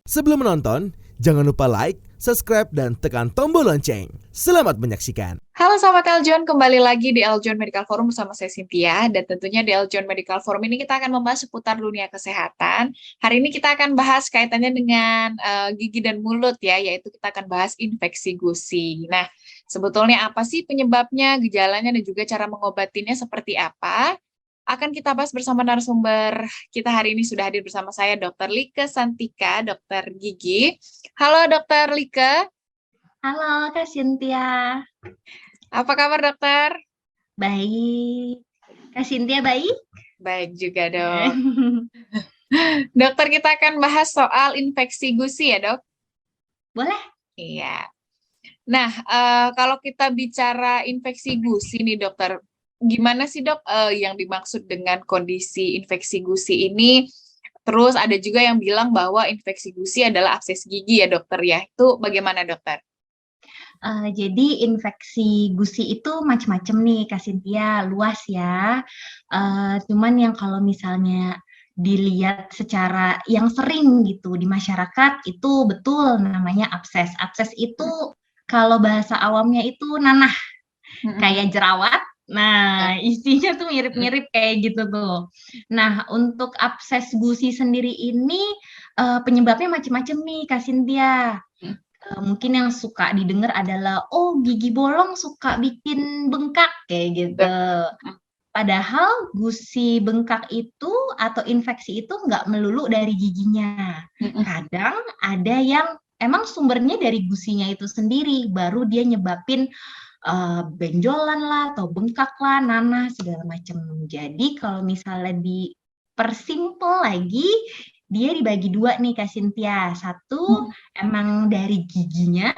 Sebelum menonton, jangan lupa like, subscribe, dan tekan tombol lonceng. Selamat menyaksikan. Halo sahabat Eljon, kembali lagi di Eljon Medical Forum bersama saya Cynthia. Dan tentunya di Eljon Medical Forum ini kita akan membahas seputar dunia kesehatan. Hari ini kita akan bahas kaitannya dengan gigi dan mulut ya, yaitu kita akan bahas infeksi gusi. Nah, sebetulnya apa sih penyebabnya, gejalanya, dan juga cara mengobatinya seperti apa? Akan kita bahas bersama narasumber kita hari ini. Sudah hadir bersama saya Dr. Like Santika, dokter gigi. Halo Dr. Like. Halo Kak Cynthia. Apa kabar dokter? Baik. Kak Cynthia baik? Baik juga dok. Dokter, kita akan bahas soal infeksi gusi ya dok? Boleh. Iya. Nah, kalau kita bicara infeksi gusi nih dokter, gimana sih dok yang dimaksud dengan kondisi infeksi gusi ini? Terus ada juga yang bilang bahwa infeksi gusi adalah abses gigi ya dokter ya. Itu bagaimana dokter? Jadi infeksi gusi itu macam-macam nih Kak Cynthia, luas ya. Cuman yang kalau misalnya dilihat secara yang sering gitu di masyarakat itu betul namanya abses. Abses itu kalau bahasa awamnya itu nanah, kayak jerawat. Nah, isinya tuh mirip-mirip kayak gitu tuh. Nah, untuk abses gusi sendiri ini penyebabnya macam-macam nih Kak Cynthia. Mungkin yang suka didengar adalah, oh gigi bolong suka bikin bengkak, kayak gitu. Padahal gusi bengkak itu atau infeksi itu nggak melulu dari giginya. Kadang ada yang emang sumbernya dari gusinya itu sendiri, baru dia nyebabin benjolan lah, atau bengkak lah, nanah, segala macam. Jadi kalau misalnya dipersimpel lagi, dia dibagi dua nih Kak Cynthia. Satu emang dari giginya,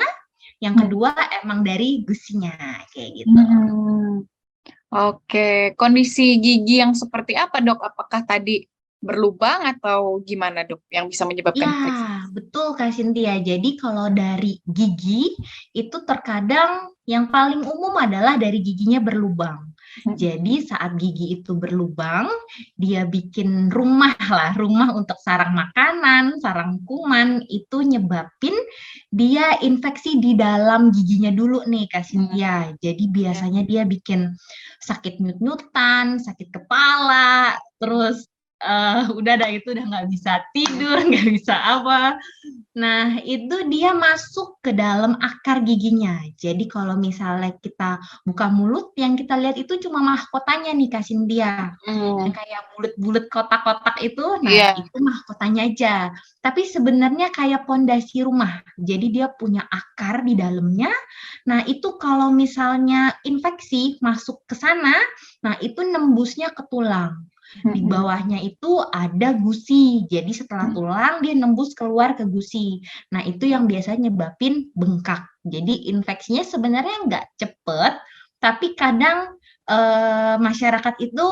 yang kedua emang dari gusinya, kayak gitu. Oke, kondisi gigi yang seperti apa dok? Apakah tadi berlubang atau gimana dok yang bisa menyebabkan infeksi? Ya, betul Kak Cynthia. Jadi kalau dari gigi, itu terkadang yang paling umum adalah dari giginya berlubang. Jadi saat gigi itu berlubang, dia bikin rumah untuk sarang makanan, sarang kuman, itu nyebabin dia infeksi di dalam giginya dulu nih Kak Cynthia. Jadi biasanya dia bikin sakit nyut-nyutan, sakit kepala, terus udah nggak bisa tidur, nggak bisa apa. Nah, itu dia masuk ke dalam akar giginya. Jadi kalau misalnya kita buka mulut, yang kita lihat itu cuma mahkotanya nih Kak Cynthia. Yang kayak bulet-bulet kotak-kotak itu, nah itu mahkotanya aja. Tapi sebenarnya kayak pondasi rumah. Jadi dia punya akar di dalamnya. Nah, itu kalau misalnya infeksi masuk ke sana, nah itu nembusnya ke tulang. Di bawahnya itu ada gusi. Jadi setelah tulang dia nembus keluar ke gusi. Nah, itu yang biasanya nyebabin bengkak. Jadi infeksinya sebenarnya nggak cepet, tapi kadang masyarakat itu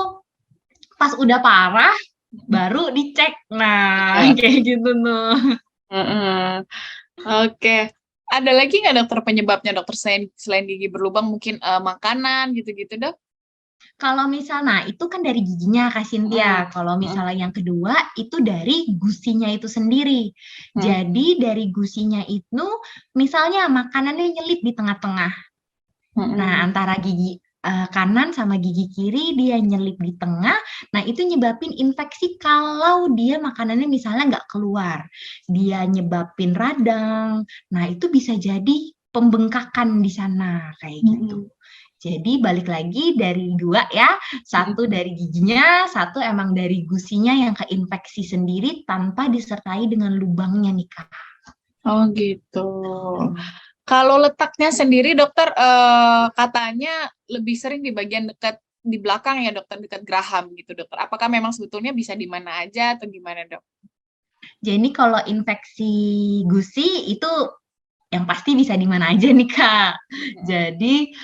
pas udah parah baru dicek. Nah, kayak gitu tuh. Oke. Ada lagi nggak dokter penyebabnya dokter selain gigi berlubang, mungkin makanan gitu-gitu dok? Kalau misalnya itu kan dari giginya Kak Cynthia. Kalau misalnya yang kedua itu dari gusinya itu sendiri. Jadi dari gusinya itu misalnya makanannya nyelip di tengah-tengah. Nah, antara gigi kanan sama gigi kiri dia nyelip di tengah. Nah, itu nyebabin infeksi kalau dia makanannya misalnya nggak keluar. Dia nyebabin radang. Nah, itu bisa jadi pembengkakan di sana kayak gitu. Jadi balik lagi dari dua ya, satu dari giginya, satu emang dari gusinya yang keinfeksi sendiri tanpa disertai dengan lubangnya nih Kak. Oh gitu. Kalau letaknya sendiri dokter katanya lebih sering di bagian dekat di belakang ya dokter, dekat geraham gitu dokter. Apakah memang sebetulnya bisa di mana aja atau gimana dok? Jadi kalau infeksi gusi itu yang pasti bisa di mana aja nih Kak. Jadi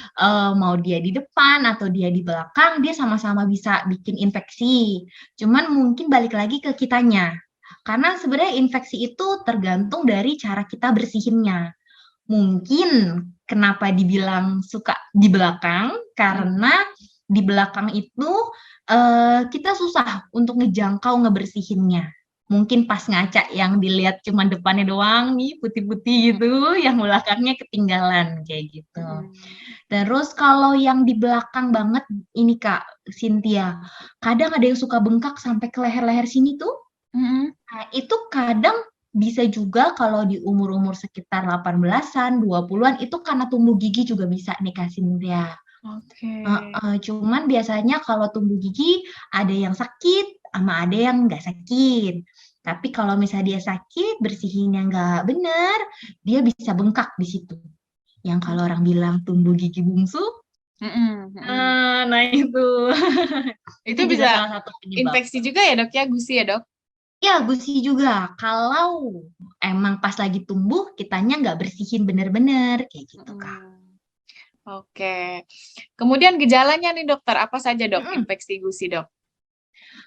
mau dia di depan atau dia di belakang, dia sama-sama bisa bikin infeksi. Cuman mungkin balik lagi ke kitanya. Karena sebenarnya infeksi itu tergantung dari cara kita bersihinnya. Mungkin kenapa dibilang suka di belakang, karena di belakang itu kita susah untuk ngejangkau ngebersihinnya. mungkin pas ngaca yang dilihat cuma depannya doang nih putih-putih gitu, yang belakangnya ketinggalan kayak gitu. Terus kalau yang di belakang banget ini Kak Cynthia, kadang ada yang suka bengkak sampai ke leher-leher sini tuh. Nah, itu kadang bisa juga kalau di umur-umur sekitar 18-an, 20-an itu karena tumbuh gigi juga bisa nih Kak Cynthia. Oke. Cuman biasanya kalau tumbuh gigi ada yang sakit sama ada yang nggak sakit. Tapi kalau misalnya dia sakit, bersihinnya nggak benar, dia bisa bengkak di situ. Yang kalau orang bilang tumbuh gigi bungsu, nah itu. Itu juga bisa salah satu penyebab. infeksi juga ya dok ya, gusi ya dok? Ya, gusi juga. Kalau emang pas lagi tumbuh, kitanya nggak bersihin bener-bener, kayak gitu, Kak. Oke. Kemudian gejalanya nih dokter, apa saja dok infeksi gusi dok?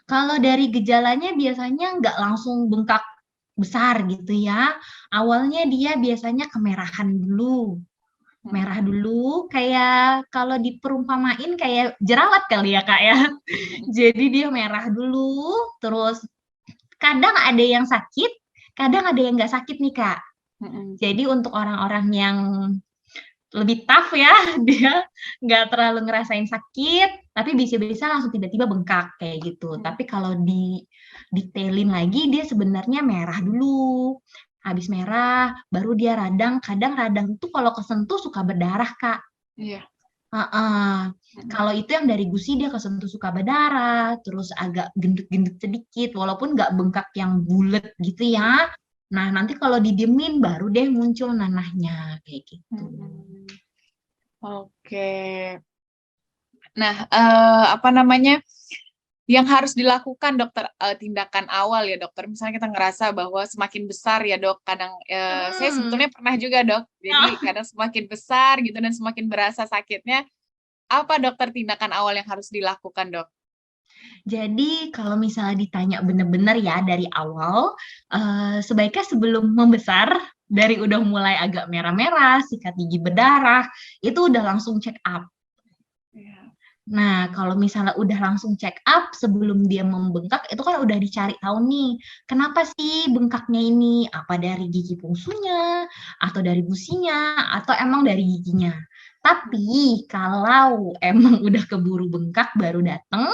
Kalau dari gejalanya biasanya nggak langsung bengkak besar gitu ya. Awalnya dia biasanya kemerahan dulu. Merah dulu, kayak kalau diperumpamain kayak jerawat kali ya, Kak ya. Jadi dia merah dulu, terus kadang ada yang sakit, kadang ada yang nggak sakit nih, Kak. Jadi untuk orang-orang yang lebih tough ya, dia nggak terlalu ngerasain sakit, tapi bisa-bisa langsung tiba-tiba bengkak kayak gitu. Tapi kalau detailin lagi, dia sebenarnya merah dulu. Habis merah, baru dia radang. Kadang radang itu kalau kesentuh suka berdarah, Kak. Iya. Kalau itu yang dari gusi dia kesentuh suka berdarah, terus agak gendut-gendut sedikit, walaupun nggak bengkak yang bulet gitu ya. Nah, nanti kalau didiemin baru deh muncul nanahnya kayak gitu. Oke. Nah, apa namanya? Yang harus dilakukan dokter, tindakan awal ya dokter. Misalnya kita ngerasa bahwa semakin besar ya dok, kadang saya sebetulnya pernah juga dok. Jadi kadang semakin besar gitu dan semakin berasa sakitnya. Apa dokter tindakan awal yang harus dilakukan dok? Jadi kalau misalnya ditanya benar-benar ya dari awal, sebaiknya sebelum membesar, dari udah mulai agak merah-merah, sikat gigi berdarah, itu udah langsung check up. Nah, kalau misalnya udah langsung check up sebelum dia membengkak, itu kan udah dicari tahu nih, kenapa sih bengkaknya ini? Apa dari gigi bungsunya, atau dari gusinya, atau emang dari giginya? Tapi kalau emang udah keburu bengkak baru dateng,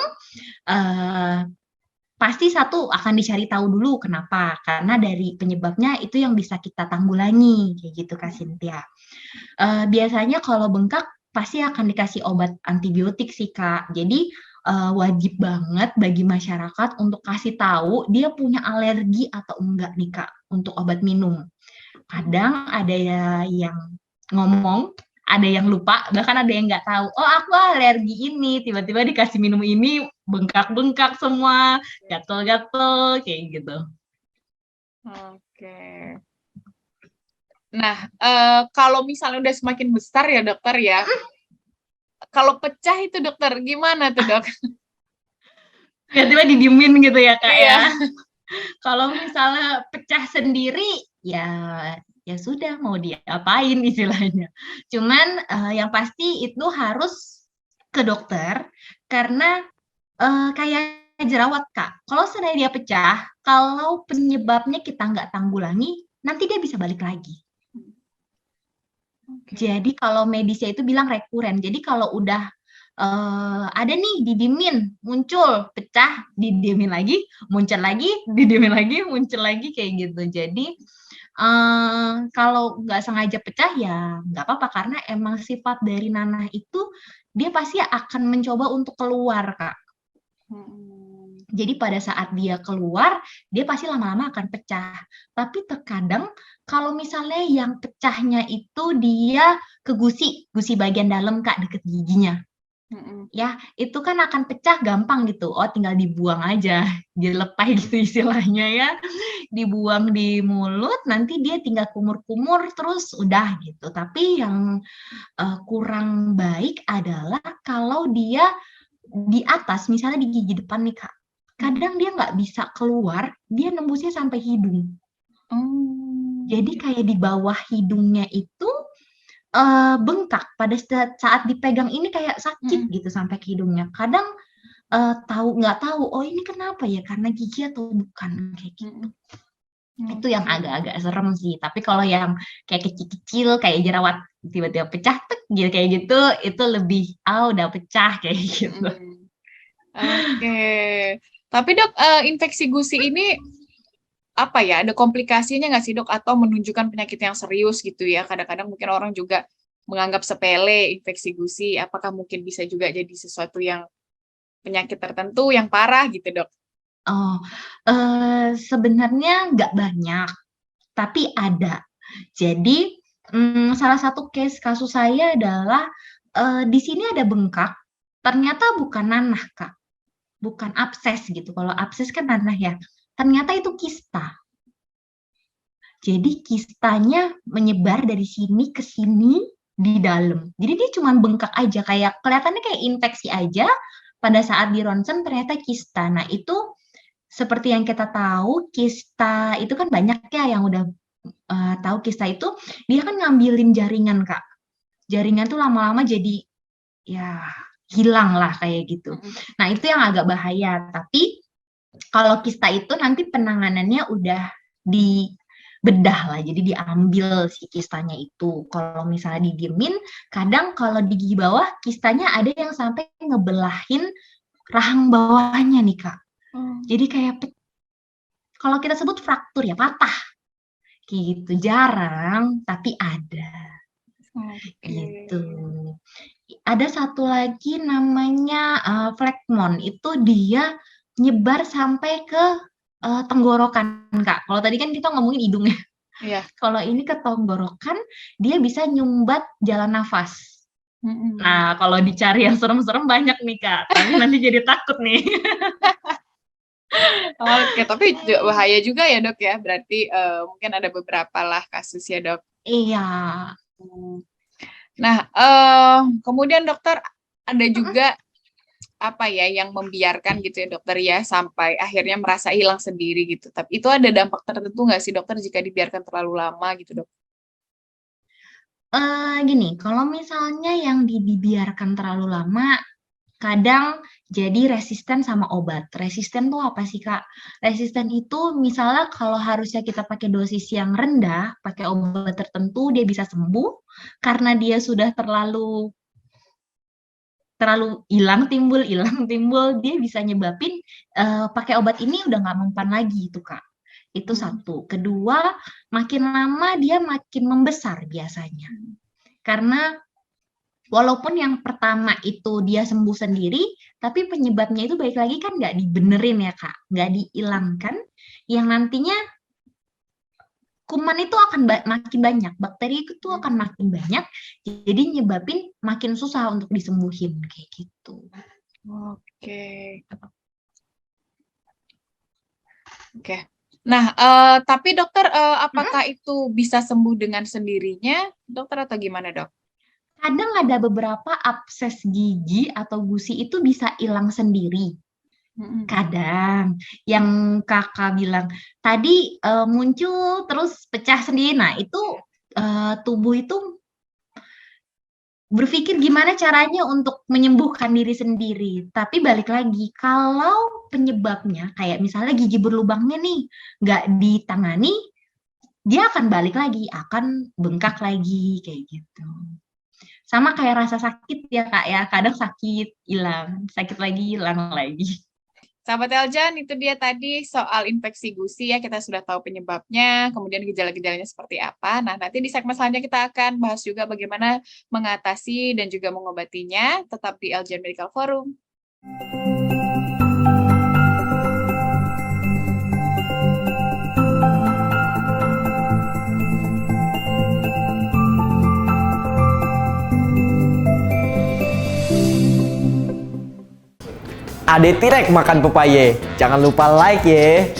pasti satu akan dicari tahu dulu kenapa, karena dari penyebabnya itu yang bisa kita tanggulangi, kayak gitu Kak Cynthia. Biasanya kalau bengkak pasti akan dikasih obat antibiotik sih Kak. Jadi wajib banget bagi masyarakat untuk kasih tahu dia punya alergi atau enggak nih Kak untuk obat minum. Kadang ada yang ngomong, ada yang lupa, bahkan ada yang nggak tahu. Oh, aku alergi ini, tiba-tiba dikasih minum ini, bengkak-bengkak semua, gatel-gatel, kayak gitu. Oke. Nah, kalau misalnya udah semakin besar ya dokter ya, kalau pecah itu dokter gimana tuh dok? Tiba-tiba didiemin gitu ya Kak Iya. ya. Kalau misalnya pecah sendiri, ya sudah mau diapain istilahnya. Cuman yang pasti itu harus ke dokter karena kayak jerawat Kak. Kalau seandainya dia pecah, kalau penyebabnya kita nggak tanggulangi, nanti dia bisa balik lagi. Jadi kalau medisnya itu bilang rekuren. Jadi kalau udah ada nih didiemin, muncul, pecah, didiemin lagi, muncul lagi, didiemin lagi, muncul lagi kayak gitu. Jadi kalau nggak sengaja pecah ya nggak apa-apa karena emang sifat dari nanah itu dia pasti akan mencoba untuk keluar Kak. Jadi pada saat dia keluar, dia pasti lama-lama akan pecah. Tapi terkadang kalau misalnya yang pecahnya itu dia ke gusi bagian dalam Kak, deket giginya. Ya, itu kan akan pecah gampang gitu. Oh, tinggal dibuang aja, dilepai gitu istilahnya ya. Dibuang di mulut, nanti dia tinggal kumur-kumur terus udah gitu. Tapi yang kurang baik adalah kalau dia di atas, misalnya di gigi depan nih Kak, kadang dia nggak bisa keluar, dia nembusnya sampai hidung. Jadi kayak di bawah hidungnya itu bengkak pada saat dipegang ini kayak sakit gitu sampai ke hidungnya. Kadang nggak tahu, oh ini kenapa ya, karena gigi atau bukan, kayak gitu. Itu yang agak-agak serem sih. Tapi kalau yang kayak kecil-kecil, kayak jerawat tiba-tiba pecah, tek, gitu, kayak gitu, itu lebih, udah pecah, kayak gitu. Oke. Tapi dok, infeksi gusi ini apa ya? Ada komplikasinya nggak sih dok? Atau menunjukkan penyakit yang serius gitu ya? Kadang-kadang mungkin orang juga menganggap sepele infeksi gusi. Apakah mungkin bisa juga jadi sesuatu yang penyakit tertentu yang parah gitu dok? Oh, sebenarnya nggak banyak, tapi ada. Jadi, salah satu kasus saya adalah, di sini ada bengkak, ternyata bukan nanah, Kak, bukan abses gitu, kalau abses kan nanah ya, ternyata itu kista. Jadi kistanya menyebar dari sini ke sini di dalam. Jadi dia cuma bengkak aja, kayak kelihatannya kayak infeksi aja, pada saat di ronsen ternyata kista. Nah itu seperti yang kita tahu, kista itu kan banyak ya yang udah tahu kista itu, dia kan ngambilin jaringan, Kak. Jaringan tuh lama-lama jadi ya hilang lah kayak gitu. Nah itu yang agak bahaya. Tapi kalau kista itu nanti penanganannya udah dibedah lah, jadi diambil si kistanya itu. Kalau misalnya didiemin, kadang kalau di gigi bawah kistanya ada yang sampai ngebelahin rahang bawahnya nih, Kak. Jadi kayak kalau kita sebut fraktur ya, patah. Kayak gitu, jarang tapi ada. Gitu. Ada satu lagi namanya flekmon, itu dia nyebar sampai ke tenggorokan, Kak. Kalau tadi kan kita ngomongin hidung ya. Iya. Kalau ini ke tenggorokan, dia bisa nyumbat jalan nafas. Nah, kalau dicari yang serem-serem banyak nih, Kak. Tapi nanti jadi takut nih. Oke, tapi bahaya juga ya dok ya. Berarti mungkin ada beberapa lah kasus ya dok. Iya. Nah, kemudian dokter ada juga apa ya yang membiarkan gitu ya dokter ya sampai akhirnya merasa hilang sendiri gitu. Tapi itu ada dampak tertentu nggak sih dokter jika dibiarkan terlalu lama gitu dok? Gini, kalau misalnya yang dibiarkan terlalu lama, kadang jadi resisten sama obat. Resisten tuh apa sih, Kak? Resisten itu misalnya kalau harusnya kita pakai dosis yang rendah, pakai obat tertentu, dia bisa sembuh. Karena dia sudah terlalu hilang, timbul, dia bisa nyebabin pakai obat ini udah nggak mempan lagi itu, Kak. Itu satu. Kedua, makin lama dia makin membesar biasanya. Karena walaupun yang pertama itu dia sembuh sendiri, tapi penyebabnya itu balik lagi kan nggak dibenerin ya, Kak. Nggak dihilangkan, yang nantinya kuman itu akan makin banyak, bakteri itu akan makin banyak, jadi nyebabin makin susah untuk disembuhin, kayak gitu. Oke. Nah, tapi dokter, apakah itu bisa sembuh dengan sendirinya, dokter, atau gimana dok? Kadang ada beberapa abses gigi atau gusi itu bisa hilang sendiri. Kadang yang kakak bilang tadi muncul terus pecah sendiri. Nah itu tubuh itu berpikir gimana caranya untuk menyembuhkan diri sendiri. Tapi balik lagi, kalau penyebabnya kayak misalnya gigi berlubangnya nih nggak ditangani, dia akan balik lagi, akan bengkak lagi kayak gitu. Sama kayak rasa sakit ya, Kak ya, kadang sakit hilang, sakit lagi hilang lagi. Sahabat Eljan, itu dia tadi soal infeksi gusi ya, kita sudah tahu penyebabnya, kemudian gejala-gejalanya seperti apa. Nah, nanti di segmen selanjutnya kita akan bahas juga bagaimana mengatasi dan juga mengobatinya, tetap di Eljan Medical Forum. Ade Tirek makan pepaya. Jangan lupa like ya.